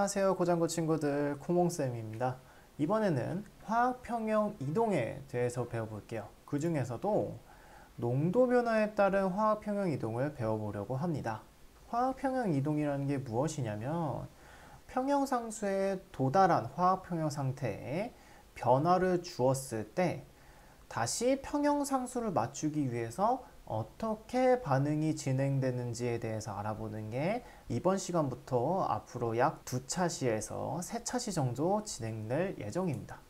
안녕하세요 고장구 친구들, 코몽쌤입니다. 이번에는 화학평형 이동에 대해서 배워볼게요. 그 중에서도 농도 변화에 따른 화학평형 이동을 배워보려고 합니다. 화학평형 이동이라는 게 무엇이냐면 평형상수에 도달한 화학평형 상태에 변화를 주었을 때 다시 평형상수를 맞추기 위해서 어떻게 반응이 진행되는지에 대해서 알아보는 게 이번 시간부터 앞으로 약 2차시에서 3차시 정도 진행될 예정입니다.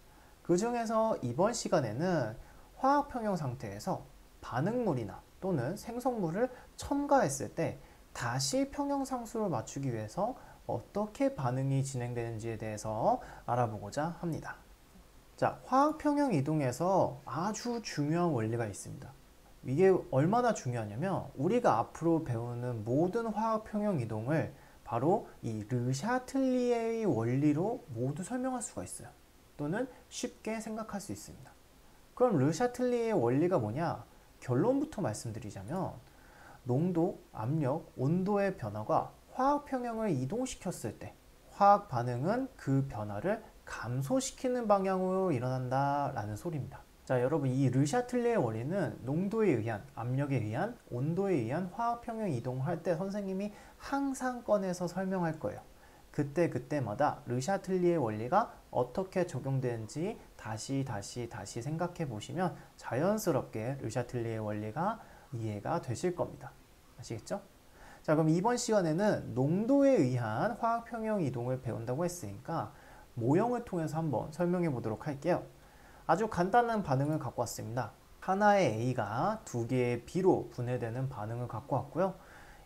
그 중에서 이번 시간에는 화학평형 상태에서 반응물이나 또는 생성물을 첨가했을 때 다시 평형상수를 맞추기 위해서 어떻게 반응이 진행되는지에 대해서 알아보고자 합니다. 자, 화학평형 이동에서 아주 중요한 원리가 있습니다. 이게 얼마나 중요하냐면 우리가 앞으로 배우는 모든 화학평형 이동을 바로 이 르샤틀리에의 원리로 모두 설명할 수가 있어요. 또는 쉽게 생각할 수 있습니다. 그럼 르샤틀리에의 원리가 뭐냐? 결론부터 말씀드리자면 농도, 압력, 온도의 변화가 화학평형을 이동시켰을 때 화학 반응은 그 변화를 감소시키는 방향으로 일어난다 라는 소리입니다. 자, 여러분, 이 르샤틀리의 원리는 농도에 의한, 압력에 의한, 온도에 의한 화학평형 이동을 할 때 선생님이 항상 꺼내서 설명할 거예요. 그때마다 르샤틀리의 원리가 어떻게 적용되는지 다시 생각해 보시면 자연스럽게 르샤틀리의 원리가 이해가 되실 겁니다. 아시겠죠? 자, 그럼 이번 시간에는 농도에 의한 화학평형 이동을 배운다고 했으니까 모형을 통해서 한번 설명해 보도록 할게요. 아주 간단한 반응을 갖고 왔습니다. 하나의 A가 두 개의 B로 분해되는 반응을 갖고 왔고요.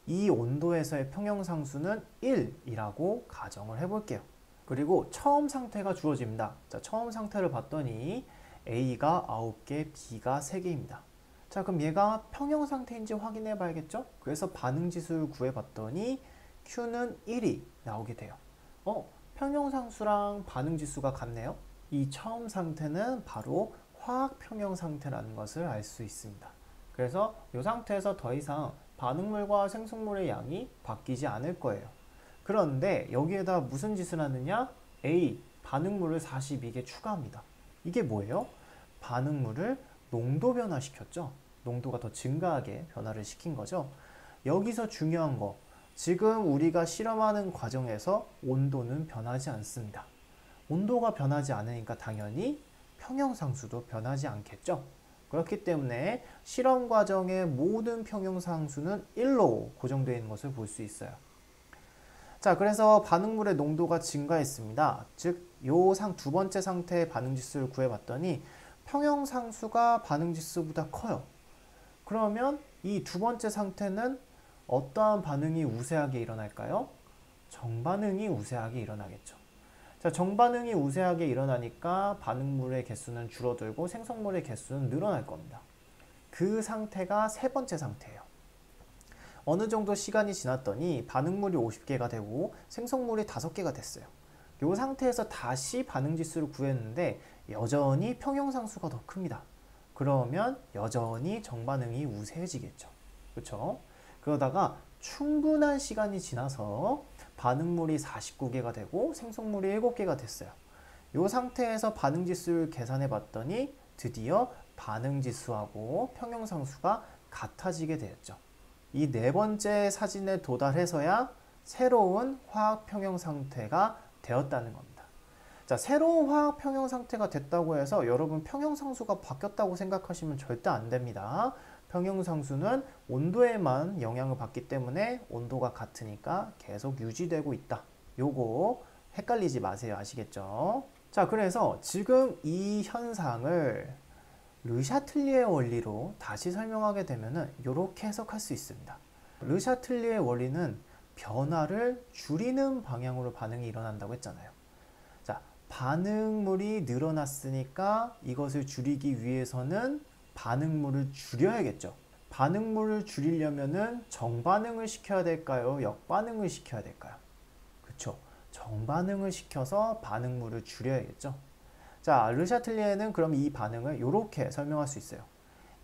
이 온도에서의 평형상수는 1이라고 가정을 해볼게요. 그리고 처음 상태가 주어집니다. 자, 처음 상태를 봤더니 A가 9개, B가 3개입니다. 자, 그럼 얘가 평형 상태인지 확인해 봐야겠죠? 그래서 반응지수를 구해봤더니 Q는 1이 나오게 돼요. 평형상수랑 반응지수가 같네요. 이 처음 상태는 바로 화학평형 상태라는 것을 알 수 있습니다. 그래서 이 상태에서 더 이상 반응물과 생성물의 양이 바뀌지 않을 거예요. 그런데 여기에다 무슨 짓을 하느냐? A, 반응물을 42개 추가합니다. 이게 뭐예요? 반응물을 농도 변화시켰죠. 농도가 더 증가하게 변화를 시킨 거죠. 여기서 중요한 거, 지금 우리가 실험하는 과정에서 온도는 변하지 않습니다. 온도가 변하지 않으니까 당연히 평형상수도 변하지 않겠죠. 그렇기 때문에 실험 과정의 모든 평형상수는 1로 고정되어 있는 것을 볼 수 있어요. 자, 그래서 반응물의 농도가 증가했습니다. 즉, 요 두 번째 상태의 반응지수를 구해봤더니 평형상수가 반응지수보다 커요. 그러면 이 두 번째 상태는 어떠한 반응이 우세하게 일어날까요? 정반응이 우세하게 일어나겠죠. 자, 정반응이 우세하게 일어나니까 반응물의 개수는 줄어들고 생성물의 개수는 늘어날 겁니다. 그 상태가 세 번째 상태예요. 어느 정도 시간이 지났더니 반응물이 50개가 되고 생성물이 5개가 됐어요. 이 상태에서 다시 반응지수를 구했는데 여전히 평형상수가 더 큽니다. 그러면 여전히 정반응이 우세해지겠죠. 그렇죠? 그러다가 충분한 시간이 지나서 반응물이 49개가 되고 생성물이 7개가 됐어요. 이 상태에서 반응지수를 계산해 봤더니 드디어 반응지수하고 평형상수가 같아지게 되었죠. 이 네 번째 사진에 도달해서야 새로운 화학평형 상태가 되었다는 겁니다. 자, 새로운 화학평형 상태가 됐다고 해서 여러분 평형상수가 바뀌었다고 생각하시면 절대 안 됩니다. 평형상수는 온도에만 영향을 받기 때문에 온도가 같으니까 계속 유지되고 있다. 요거 헷갈리지 마세요. 아시겠죠? 자, 그래서 지금 이 현상을 르샤틀리의 원리로 다시 설명하게 되면 이렇게 해석할 수 있습니다. 르샤틀리의 원리는 변화를 줄이는 방향으로 반응이 일어난다고 했잖아요. 자, 반응물이 늘어났으니까 이것을 줄이기 위해서는 반응물을 줄여야겠죠. 반응물을 줄이려면은 정반응을 시켜야 될까요? 역반응을 시켜야 될까요? 그쵸? 정반응을 시켜서 반응물을 줄여야겠죠. 자, 르샤틀리에는 그럼 이 반응을 이렇게 설명할 수 있어요.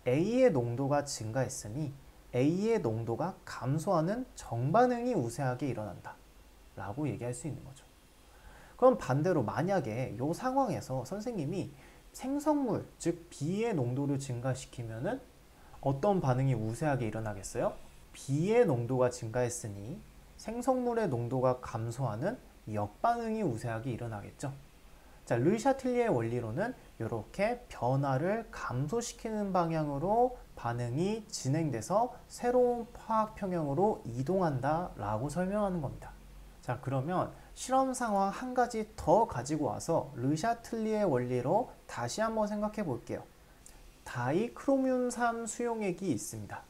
A의 농도가 증가했으니 A의 농도가 감소하는 정반응이 우세하게 일어난다 라고 얘기할 수 있는 거죠. 그럼 반대로 만약에 이 상황에서 선생님이 생성물, 즉 B의 농도를 증가시키면은 어떤 반응이 우세하게 일어나겠어요? B의 농도가 증가했으니 생성물의 농도가 감소하는 역반응이 우세하게 일어나겠죠. 자, 르샤틀리의 원리로는 이렇게 변화를 감소시키는 방향으로 반응이 진행돼서 새로운 화학 평형으로 이동한다 라고 설명하는 겁니다. 자, 그러면 실험 상황 한 가지 더 가지고 와서 르샤틀리의 원리로 다시 한번 생각해 볼게요. 다이크로뮴3 수용액이 있습니다.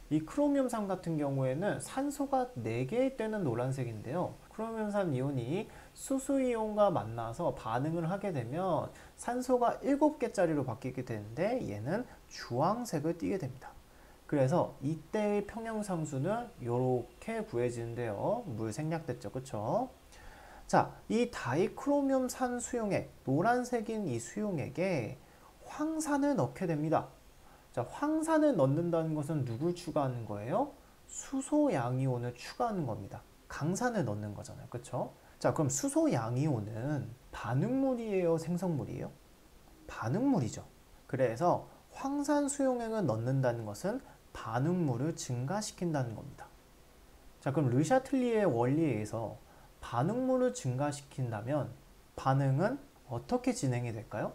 이 크로뮴3 같은 경우에는 산소가 4개일 때는 노란색인데요. 크로뮴3 이온이 수소 이온과 만나서 반응을 하게 되면 산소가 7개짜리로 바뀌게 되는데 얘는 주황색을 띠게 됩니다. 그래서 이때의 평형상수는 이렇게 구해지는데요. 물 생략됐죠. 그쵸? 자, 이 다이크로뮴산 수용액, 노란색인 이 수용액에 황산을 넣게 됩니다. 자, 황산을 넣는다는 것은 누굴 추가하는 거예요? 수소 양이온을 추가하는 겁니다. 강산을 넣는 거잖아요. 그쵸? 자, 그럼 수소 양이온은 반응물이에요? 생성물이에요? 반응물이죠. 그래서 황산 수용액을 넣는다는 것은 반응물을 증가시킨다는 겁니다. 자, 그럼 르샤틀리의 원리에 의해서 반응물을 증가시킨다면 반응은 어떻게 진행이 될까요?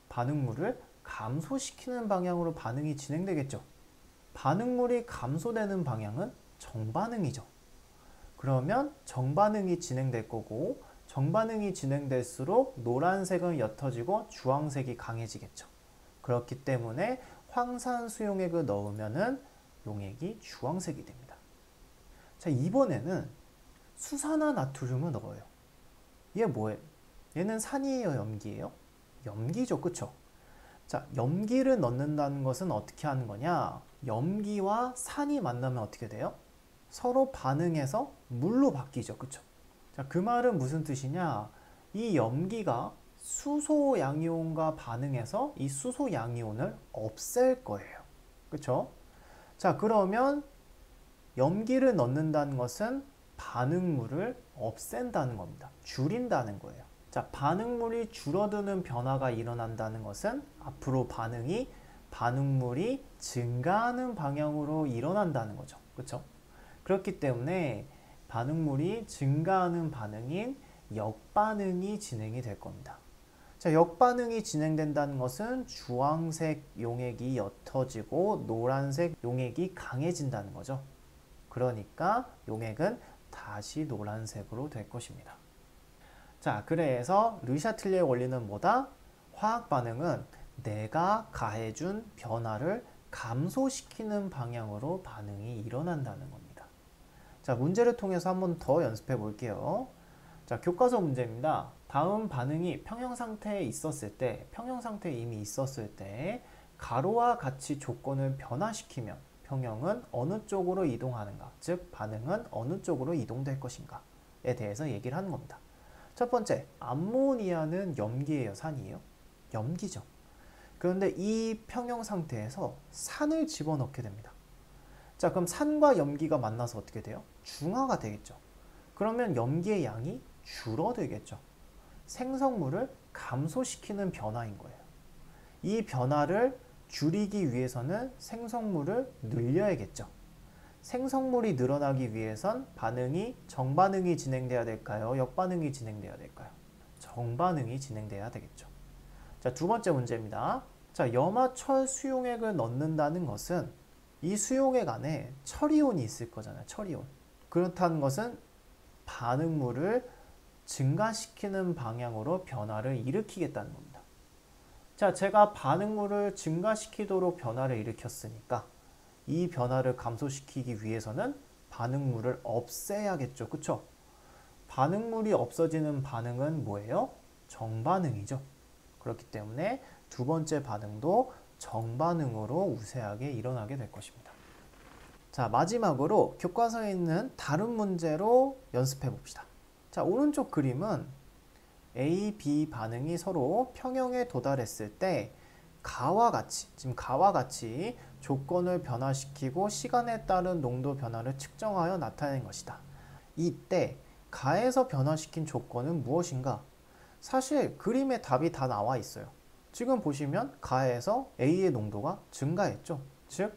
반응물을 감소시키는 방향으로 반응이 진행되겠죠. 반응물이 감소되는 방향은 정반응이죠. 그러면 정반응이 진행될 거고 정반응이 진행될수록 노란색은 옅어지고 주황색이 강해지겠죠. 그렇기 때문에 황산 수용액을 넣으면은 용액이 주황색이 됩니다. 자, 이번에는 수산화나트륨을 넣어요. 얘 뭐예요? 얘는 산이에요, 염기예요? 염기죠, 그쵸? 자, 염기를 넣는다는 것은 어떻게 하는 거냐? 염기와 산이 만나면 어떻게 돼요? 서로 반응해서 물로 바뀌죠, 그쵸? 자, 그 말은 무슨 뜻이냐? 이 염기가 수소 양이온과 반응해서 이 수소 양이온을 없앨 거예요. 그쵸? 자, 그러면 염기를 넣는다는 것은 반응물을 없앤다는 겁니다. 줄인다는 거예요. 자, 반응물이 줄어드는 변화가 일어난다는 것은 앞으로 반응물이 증가하는 방향으로 일어난다는 거죠. 그쵸? 그렇기 때문에 반응물이 증가하는 반응인 역반응이 진행이 될 겁니다. 자, 역반응이 진행된다는 것은 주황색 용액이 옅어지고 노란색 용액이 강해진다는 거죠. 그러니까 용액은 다시 노란색으로 될 것입니다. 자, 그래서 르샤틀리의 원리는 뭐다? 화학 반응은 내가 가해준 변화를 감소시키는 방향으로 반응이 일어난다는 겁니다. 자, 문제를 통해서 한 번 더 연습해 볼게요. 자, 교과서 문제입니다. 다음 반응이 평형 상태에 있었을 때, 평형 상태에 이미 있었을 때 가로와 같이 조건을 변화시키면 평형은 어느 쪽으로 이동하는가, 즉 반응은 어느 쪽으로 이동될 것인가에 대해서 얘기를 하는 겁니다. 첫 번째, 암모니아는 염기예요, 산이에요? 염기죠. 그런데 이 평형 상태에서 산을 집어넣게 됩니다. 자, 그럼 산과 염기가 만나서 어떻게 돼요? 중화가 되겠죠. 그러면 염기의 양이 줄어들겠죠. 생성물을 감소시키는 변화인 거예요. 이 변화를 줄이기 위해서는 생성물을 늘려야겠죠. 생성물이 늘어나기 위해선 반응이 정반응이 진행돼야 될까요? 역반응이 진행돼야 될까요? 정반응이 진행돼야 되겠죠. 자, 두 번째 문제입니다. 자, 염화철 수용액을 넣는다는 것은 이 수용액 안에 철이온이 있을 거잖아요. 철이온. 그렇다는 것은 반응물을 증가시키는 방향으로 변화를 일으키겠다는 겁니다. 자, 제가 반응물을 증가시키도록 변화를 일으켰으니까 이 변화를 감소시키기 위해서는 반응물을 없애야겠죠. 그쵸? 반응물이 없어지는 반응은 뭐예요? 정반응이죠. 그렇기 때문에 두 번째 반응도 정반응으로 우세하게 일어나게 될 것입니다. 자, 마지막으로 교과서에 있는 다른 문제로 연습해 봅시다. 자, 오른쪽 그림은 A, B 반응이 서로 평형에 도달했을 때 가와 같이 조건을 변화시키고 시간에 따른 농도 변화를 측정하여 나타낸 것이다. 이때 가에서 변화시킨 조건은 무엇인가? 사실 그림에 답이 다 나와 있어요. 지금 보시면 가에서 A의 농도가 증가했죠. 즉,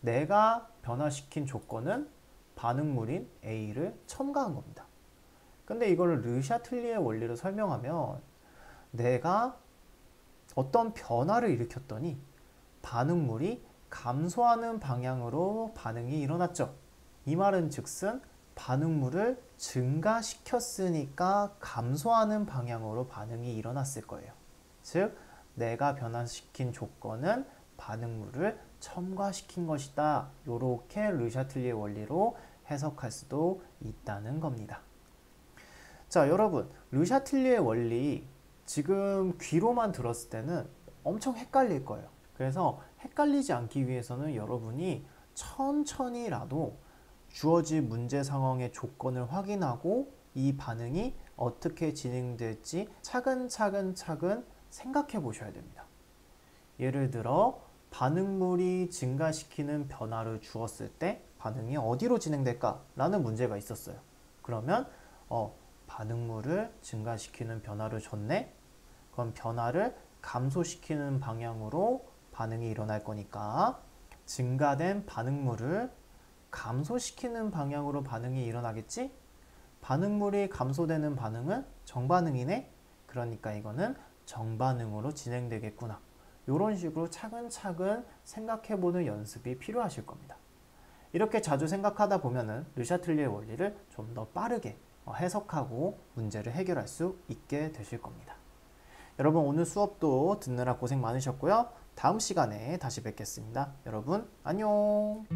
내가 변화시킨 조건은 반응물인 A를 첨가한 겁니다. 근데 이거를 르샤틀리의 원리로 설명하면 내가 어떤 변화를 일으켰더니 반응물이 감소하는 방향으로 반응이 일어났죠. 이 말은 즉슨 반응물을 증가시켰으니까 감소하는 방향으로 반응이 일어났을 거예요. 즉, 내가 변화시킨 조건은 반응물을 첨가시킨 것이다. 이렇게 르샤틀리의 원리로 해석할 수도 있다는 겁니다. 자, 여러분, 르샤틀리의 원리 지금 귀로만 들었을 때는 엄청 헷갈릴 거예요. 그래서 헷갈리지 않기 위해서는 여러분이 천천히라도 주어진 문제 상황의 조건을 확인하고 이 반응이 어떻게 진행될지 차근차근 생각해 보셔야 됩니다. 예를 들어 반응물이 증가시키는 변화를 주었을 때 반응이 어디로 진행될까? 라는 문제가 있었어요. 그러면 반응물을 증가시키는 변화를 줬네? 그럼 변화를 감소시키는 방향으로 반응이 일어날 거니까 증가된 반응물을 감소시키는 방향으로 반응이 일어나겠지? 반응물이 감소되는 반응은 정반응이네? 그러니까 이거는 정반응으로 진행되겠구나. 이런 식으로 차근차근 생각해보는 연습이 필요하실 겁니다. 이렇게 자주 생각하다 보면은 르샤틀리의 원리를 좀 더 빠르게 해석하고 문제를 해결할 수 있게 되실 겁니다. 여러분, 오늘 수업도 듣느라 고생 많으셨고요. 다음 시간에 다시 뵙겠습니다. 여러분, 안녕!